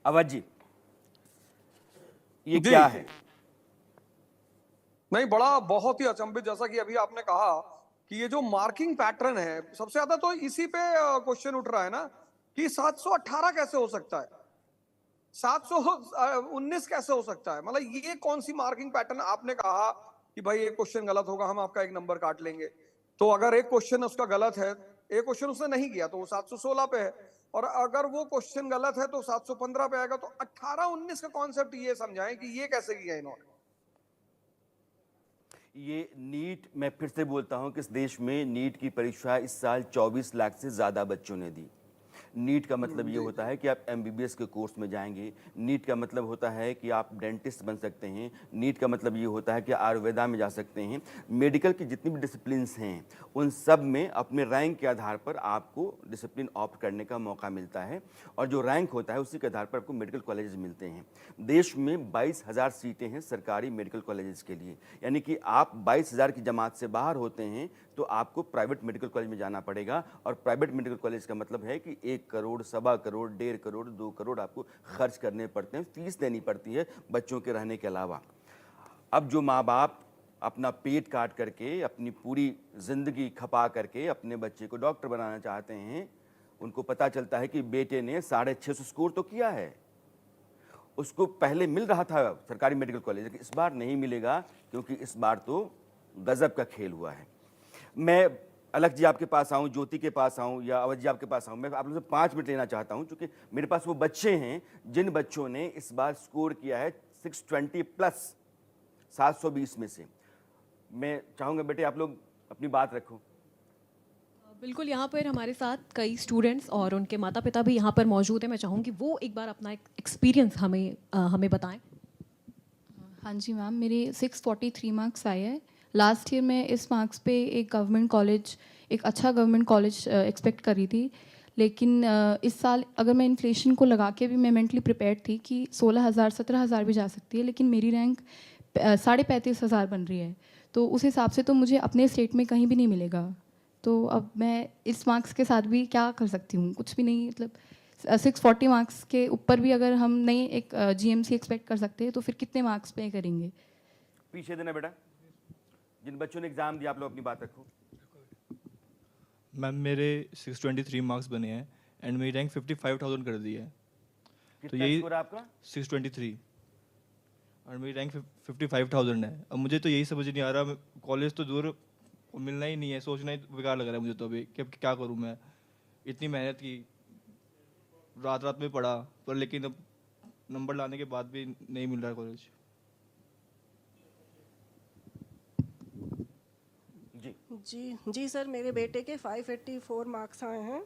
अवध जी, ये जी क्या है? नहीं, बड़ा बहुत ही अचंभित, जैसा कि अभी आपने कहा कि ये जो मार्किंग पैटर्न है, सबसे ज्यादा तो इसी पे क्वेश्चन उठ रहा है ना कि 718 कैसे हो सकता है, 719 कैसे हो सकता है। मतलब ये कौन सी मार्किंग पैटर्न। आपने कहा कि भाई एक क्वेश्चन गलत होगा, हम आपका एक नंबर काट लेंगे। तो अगर एक क्वेश्चन उसका गलत है, एक क्वेश्चन उसने नहीं किया तो वो 716 पे है, और अगर वो क्वेश्चन गलत है तो 715 पे आएगा। तो 18-19 का कॉन्सेप्ट ये समझाएं कि ये कैसे किया इन्होंने। ये नीट, मैं फिर से बोलता हूं कि इस देश में नीट की परीक्षा इस साल 24 लाख से ज़्यादा बच्चों ने दी। नीट का मतलब ये जी होता है कि आप एमबीबीएस के कोर्स में जाएंगे। नीट का मतलब होता है कि आप डेंटिस्ट बन सकते हैं। नीट का मतलब ये होता है कि आयुर्वेदा में जा सकते हैं। मेडिकल की जितनी भी डिसिप्लिन्स हैं उन सब में अपने रैंक के आधार पर आपको डिसिप्लिन ऑप्ट करने का मौका मिलता है, और जो रैंक होता है उसी के आधार पर आपको मेडिकल कॉलेजेस मिलते हैं। देश में 22,000 सीटें हैं सरकारी मेडिकल कॉलेजेस के लिए, यानी कि आप 22,000 की जमात से बाहर होते हैं तो आपको प्राइवेट मेडिकल कॉलेज में जाना पड़ेगा। और प्राइवेट मेडिकल कॉलेज का मतलब है कि 1 करोड़, 1.25 करोड़, 1.5 करोड़, 2 करोड़ आपको खर्च करने पड़ते हैं, फीस देनी पड़ती है बच्चों के रहने के अलावा। अब जो माँ बाप अपना पेट काट करके, अपनी पूरी ज़िंदगी खपा करके अपने बच्चे को डॉक्टर बनाना चाहते हैं, उनको पता चलता है कि बेटे ने 650 स्कोर तो किया है, उसको पहले मिल रहा था सरकारी मेडिकल कॉलेज, लेकिन इस बार नहीं मिलेगा, क्योंकि इस बार तो गजब का खेल हुआ है। मैं अलग जी आपके पास आऊं, ज्योति के पास आऊं, या अवध जी आपके पास आऊं। मैं आप लोगों से 5 मिनट लेना चाहता हूं, क्योंकि मेरे पास वो बच्चे हैं जिन बच्चों ने इस बार स्कोर किया है 620 प्लस 720 में से। मैं चाहूंगा बेटे आप लोग अपनी बात रखो। बिल्कुल, यहाँ पर हमारे साथ कई स्टूडेंट्स और उनके माता पिता भी यहाँ पर मौजूद हैं। मैं चाहूँगी वो एक बार अपना एक एक्सपीरियंस हमें बताएं। हाँ जी मैम, मेरे 643 मार्क्स आए हैं। लास्ट ईयर मैं इस मार्क्स पे एक गवर्नमेंट कॉलेज, एक अच्छा गवर्नमेंट कॉलेज एक्सपेक्ट कर रही थी, लेकिन इस साल अगर मैं इन्फ्लेशन को लगा के भी मैं मेंटली प्रिपेयर्ड थी कि 16,000 17,000 भी जा सकती है, लेकिन मेरी रैंक 35,500 बन रही है। तो उस हिसाब से तो मुझे अपने स्टेट में कहीं भी नहीं मिलेगा। तो अब मैं इस मार्क्स के साथ भी क्या कर सकती हूँ? कुछ भी नहीं। मतलब 640 मार्क्स के ऊपर भी अगर हम नहीं एक जीएमसी एक्सपेक्ट कर सकते हैं तो फिर कितने मार्क्स पे करेंगे? पीछे देना बेटा, जिन बच्चों ने एग्जाम दिया आप लोग अपनी बात रखो। मैम मेरे 623 मार्क्स बने हैं एंड मेरी रैंक 55,000 कर दी है। तो कितना यही स्कोर है आपका? 623 और मेरी रैंक 55,000 है। अब मुझे तो यही समझ नहीं आ रहा, कॉलेज तो दूर, मिलना ही नहीं है, सोचना ही बेकार लग रहा है मुझे तो अभी कि अब क्या करूँ मैं। इतनी मेहनत की, रात रात में पढ़ा, पर लेकिन अब नंबर लाने के बाद भी नहीं मिल रहा है कॉलेज। जी जी जी सर, मेरे बेटे के 584 मार्क्स आए हैं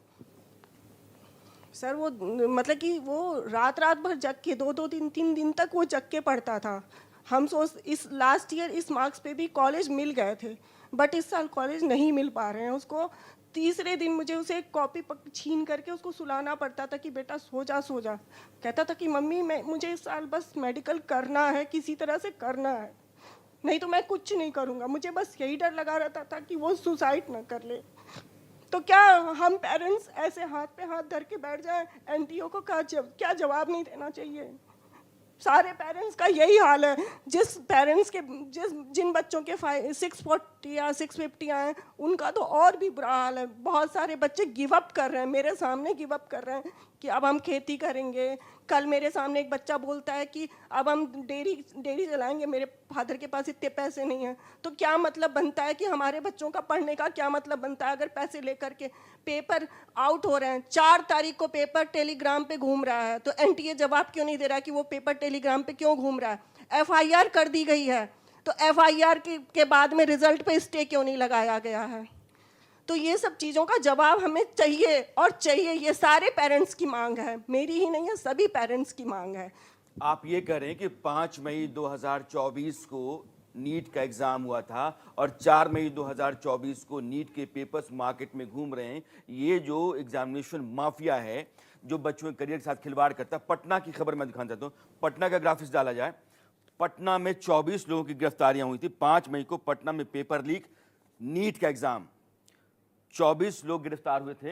सर। वो मतलब कि वो रात रात भर जग के 2-2 3-3 दिन तक वो जग के पढ़ता था। हम सोच इस लास्ट ईयर इस मार्क्स पे भी कॉलेज मिल गए थे, बट इस साल कॉलेज नहीं मिल पा रहे हैं उसको। तीसरे दिन मुझे उसे एक कॉपी छीन करके उसको सुलाना पड़ता था कि बेटा सो जा सो जा। कहता था कि मम्मी मुझे इस साल बस मेडिकल करना है, किसी तरह से करना है, नहीं तो मैं कुछ नहीं करूँगा। मुझे बस यही डर लगा रहता था कि वो सुसाइड ना कर ले। तो क्या हम पेरेंट्स ऐसे हाथ पे हाथ धर के बैठ जाएं? एनटीओ को क्या जवाब नहीं देना चाहिए? सारे पेरेंट्स का यही हाल है। जिन बच्चों के 640 या 650 आए उनका तो और भी बुरा हाल है। बहुत सारे बच्चे गिव अप कर रहे हैं, मेरे सामने गिव अप कर रहे हैं कि अब हम खेती करेंगे। कल मेरे सामने एक बच्चा बोलता है कि अब हम डेयरी चलाएंगे, मेरे फादर के पास इतने पैसे नहीं हैं। तो क्या मतलब बनता है कि हमारे बच्चों का पढ़ने का क्या मतलब बनता है अगर पैसे लेकर के पेपर आउट हो रहे हैं? 4 तारीख को पेपर टेलीग्राम पे घूम रहा है, तो एनटीए जवाब क्यों नहीं दे रहा कि वो पेपर टेलीग्राम पे क्यों घूम रहा है? एफआईआर कर दी गई है, तो एफआईआर के बाद में रिजल्ट पे स्टे क्यों नहीं लगाया गया है? तो ये सब चीज़ों का जवाब हमें चाहिए और चाहिए। ये सारे पेरेंट्स की मांग है, मेरी ही नहीं है, सभी पेरेंट्स की मांग है। आप ये कह रहे हैं कि 5 मई 2024 को नीट का एग्जाम हुआ था और 4 मई 2024 को नीट के पेपर्स मार्केट में घूम रहे हैं। ये जो एग्जामिनेशन माफिया है, जो बच्चों के करियर के साथ खिलवाड़ करता है। पटना की खबर मैं दिखाना चाहता हूँ, पटना का ग्राफिक्स डाला जाए। पटना में 24 लोगों की गिरफ्तारियां हुई थी 5 मई को। पटना में पेपर लीक, नीट का एग्जाम, 24 लोग गिरफ्तार हुए थे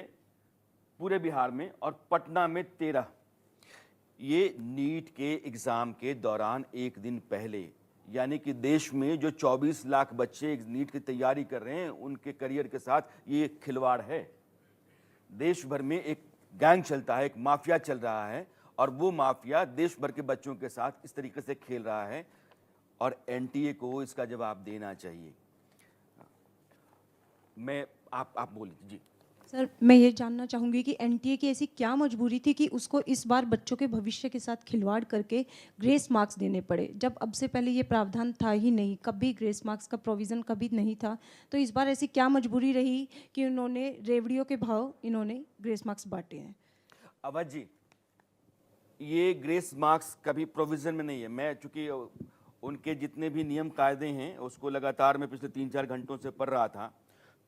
पूरे बिहार में, और पटना में 13। ये नीट के एग्ज़ाम के दौरान एक दिन पहले, यानी कि देश में जो 24 लाख बच्चे नीट की तैयारी कर रहे हैं उनके करियर के साथ ये एक खिलवाड़ है। देश भर में एक गैंग चलता है, एक माफिया चल रहा है, और वो माफिया देश भर के बच्चों के साथ इस तरीके से खेल रहा है, और एनटीए को इसका जवाब देना चाहिए। मैं आप बोलिए जी। सर, मैं ये जानना चाहूँगी कि एनटीए की ऐसी क्या मजबूरी थी कि उसको इस बार बच्चों के भविष्य के साथ खिलवाड़ करके ग्रेस मार्क्स देने पड़े, जब अब से पहले ये प्रावधान था ही नहीं, कभी ग्रेस मार्क्स का प्रोविज़न कभी नहीं था। तो इस बार ऐसी क्या मजबूरी रही कि उन्होंने रेवड़ियों के भाव इन्होंने ग्रेस मार्क्स बांटे हैं? अवध जी, ये ग्रेस मार्क्स कभी प्रोविज़न में नहीं है। मैं चूँकि उनके जितने भी नियम कायदे हैं उसको लगातार मैं पिछले 3-4 घंटों से पढ़ रहा था,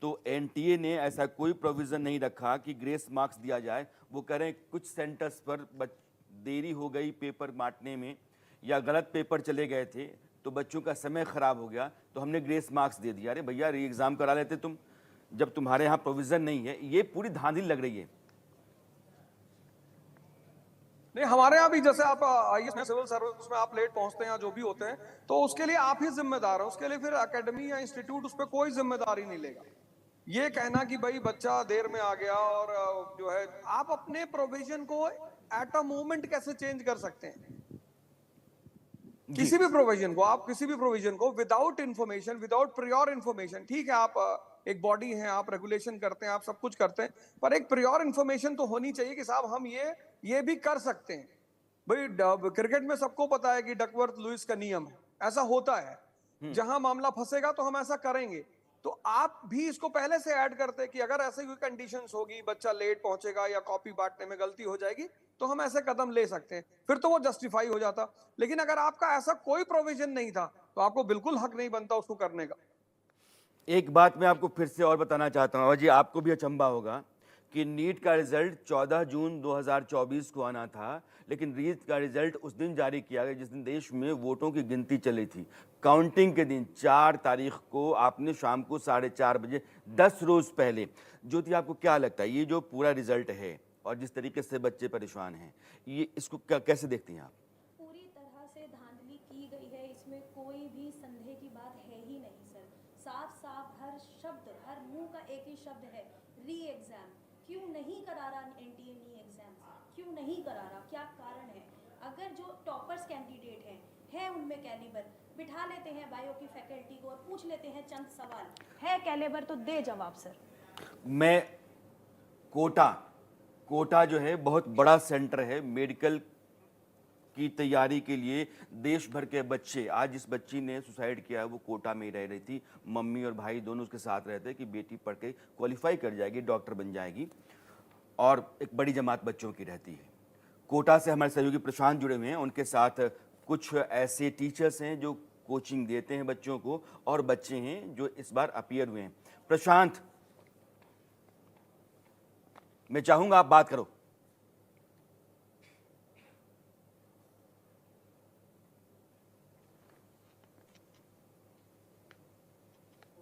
तो एनटीए ने ऐसा कोई प्रोविज़न नहीं रखा कि ग्रेस मार्क्स दिया जाए। वो कह रहे हैं कुछ सेंटर्स पर देरी हो गई पेपर बांटने में, या गलत पेपर चले गए थे तो बच्चों का समय ख़राब हो गया तो हमने ग्रेस मार्क्स दे दिया। अरे भैया, री एग्ज़ाम करा लेते तुम, जब तुम्हारे यहाँ प्रोविज़न नहीं है। ये पूरी धांधली लग रही है। नहीं, हमारे यहाँ भी जैसे आप आईएएस में, सिविल सर्विस में आप लेट पहुंचते हैं या जो भी होते हैं, तो उसके लिए आप ही जिम्मेदार हैं। उसके लिए फिर एकेडमी या इंस्टीट्यूट उस पर कोई जिम्मेदारी नहीं लेगा। ये कहना कि भाई बच्चा देर में आ गया और जो है, आप अपने प्रोविजन को एट अ मोमेंट कैसे चेंज कर सकते हैं? किसी भी प्रोविजन को, आप किसी भी प्रोविजन को without information, without prior information, ठीक है आप एक बॉडी हैं, आप रेगुलेशन करते हैं, आप सब कुछ करते हैं, पर एक प्रियोर इंफॉर्मेशन तो होनी चाहिए कि साहब हम ये भी कर सकते हैं। भाई क्रिकेट में सबको पता है कि डकवर्थ लुइस का नियम है, ऐसा होता है। जहां मामला फंसेगा तो हम ऐसा करेंगे। तो आप भी इसको पहले से ऐड करते कि अगर ऐसे कोई कंडीशंस होगी, बच्चा लेट पहुंचेगा या कॉपी बांटने में गलती हो जाएगी, तो हम ऐसे कदम ले सकते हैं, फिर तो वो जस्टिफाई हो जाता। लेकिन अगर आपका ऐसा कोई प्रोविजन नहीं था तो आपको बिल्कुल हक नहीं बनता उसको करने का। एक बात मैं आपको फिर से और बताना चाहता हूँ जी, आपको भी अचंभा होगा कि नीट का रिजल्ट 14 जून 2024 को आना था, लेकिन नीट का रिजल्ट उस दिन जारी किया गया जिस दिन देश में वोटों की गिनती चली थी। काउंटिंग के दिन 4 तारीख को आपने शाम को 4:30 बजे, 10 रोज पहले। ज्योति, आपको क्या लगता है ये जो पूरा रिजल्ट है और जिस तरीके से बच्चे परेशान हैं, ये इसको कैसे देखती हैं आप? पूरी तरह से धांधली की गई है, इसमें कोई भी संदेह की बात है ही नहीं सर। साफ साफ हर शब्द, हर मुंह का एक ही शब्द है, री एग्जाम। क्यों नहीं करा रहा एनटीए नी एग्जाम? क्यों नहीं करा रहा? क्या कारण है? अगर जो टॉपर्स कैंडिडेट हैं उनमें कैलिबर, बिठा लेते हैं बायो की फैकल्टी को और पूछ लेते हैं चंद सवाल, है कैलिबर तो दे जवाब सर। मैं कोटा जो है बहुत बड़ा सेंटर है मेडिकल की तैयारी के लिए। देश भर के बच्चे, आज जिस बच्ची ने सुसाइड किया वो कोटा में रह रही थी, मम्मी और भाई दोनों उसके साथ रहते कि बेटी पढ़ के क्वालिफाई कर जाएगी, डॉक्टर बन जाएगी, और एक बड़ी जमात बच्चों की रहती है। कोटा से हमारे सहयोगी प्रशांत जुड़े हुए हैं, उनके साथ कुछ ऐसे टीचर्स हैं जो कोचिंग देते हैं बच्चों को, और बच्चे हैं जो इस बार अपीयर हुए हैं। प्रशांत, मैं चाहूंगा आप बात करो।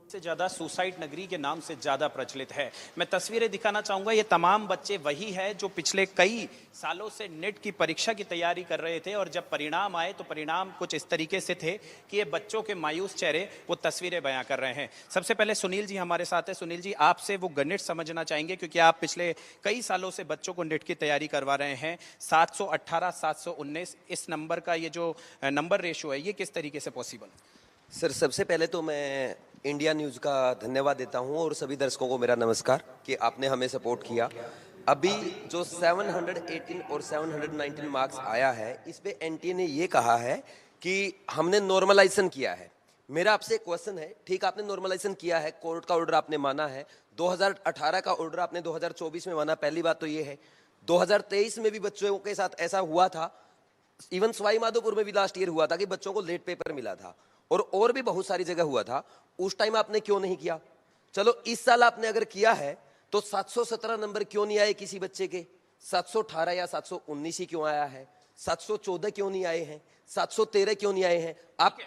से ज़्यादा सुसाइड नगरी के नाम से ज़्यादा प्रचलित है। मैं तस्वीरें दिखाना चाहूँगा, ये तमाम बच्चे वही है जो पिछले कई सालों से नेट की परीक्षा की तैयारी कर रहे थे, और जब परिणाम आए तो परिणाम कुछ इस तरीके से थे कि ये बच्चों के मायूस चेहरे वो तस्वीरें बयां कर रहे हैं। सबसे पहले सुनील जी हमारे साथ है। सुनील जी, आपसे वो गणित समझना चाहेंगे क्योंकि आप पिछले कई सालों से बच्चों को नेट की तैयारी करवा रहे हैं। 718, 719 इस नंबर का ये जो नंबर रेशो है, ये किस तरीके से पॉसिबल? सर, सबसे पहले तो मैं इंडिया न्यूज़ का धन्यवाद देता हूं, और सभी दर्शकों को मेरा नमस्कार कि आपने हमें सपोर्ट किया। अभी जो 718 और 719 मार्क्स आया है, इस पे एनटीए ने ये कहा है कि हमने नॉर्मलाइजेशन किया है। मेरा आपसे एक क्वेश्चन है, ठीक, आपने नॉर्मलाइजेशन किया है, कोर्ट का ऑर्डर आपने माना है, 2018 का ऑर्डर आपने 2024 में माना, पहली बात तो ये है। 2023 में भी बच्चों के साथ ऐसा हुआ था, इवन सवाई माधोपुर में भी लास्ट ईयर हुआ था कि बच्चों को लेट पेपर मिला था, और भी बहुत सारी जगह हुआ था। उस टाइम आपने क्यों नहीं किया? चलो, इस साल आपने अगर किया है तो 717 नंबर क्यों नहीं आए किसी बच्चे के? 718 या 719 ही क्यों आया है? 714 क्यों नहीं आए हैं? 713 क्यों नहीं आए हैं? आप